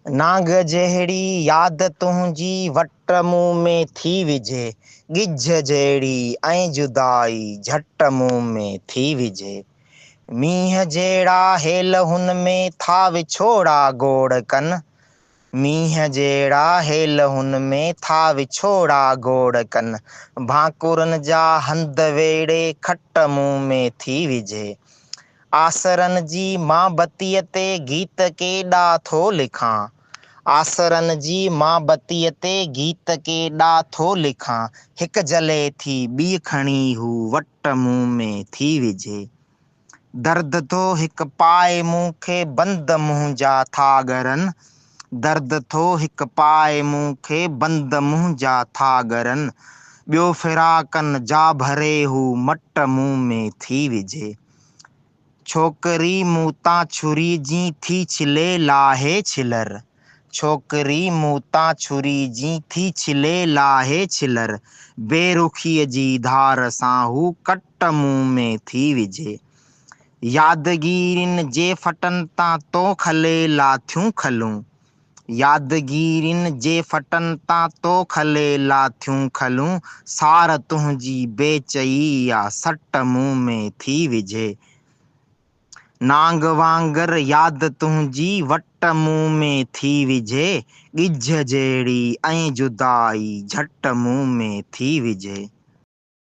नांग जहिड़ी यादि तुंहिंजी वट मुंहुं में थी विझे, गिझ जहिड़ी ऐं जुदाई झट मुंहुं में थी विझे। मींहं जहिड़ा हेल हुन में था विछोड़ा गोड़ कनि, मींहं जहिड़ा हेल हुन में था विछोड़ा गोड़ कनि, भाकुरनि जा हंध वेड़े खट मुंहुं में थी विझे। आसरनि जी मां बतीअ ते गीत केॾा थो लिखां, आसरनि जी मां बतीअ ते गीत केॾा थो लिखां, हिकु जले थी ॿी खणी हू वट मुंहुं में थी विझे। दर्द थो हिकु पाए मूंखे बंद मुंहुं जा था ॻरनि, दर्द थो हिकु पाए मूंखे बंद मुंहुं जा था ॻरनि, ॿियो फिराकनि जा भरे हू मट मुंहुं में थी विझे। छोकिरी मूं तां छुरी जी थी छिले लाहे छिलर, छोकिरी मूं तां छुरी जी थी छिले लाहे छिलर, बेरुखीअ जी धार सां हू कट मुंहुं में थी विझे। यादगिरियुनि जे फटनि तां तो खले लाथियूं खलूं, यादगिरियुनि जे फटनि तां तो खले लाथियूं खलूं, सार तुंहिंजी बेचई या सट मुंहुं में थी विझे। नांग वांगर यादि तुंहिंजी वट मुंहुं में थी विझे, गिझ जहिड़ी ऐं जुदाई झट मुंहुं में थी विझे।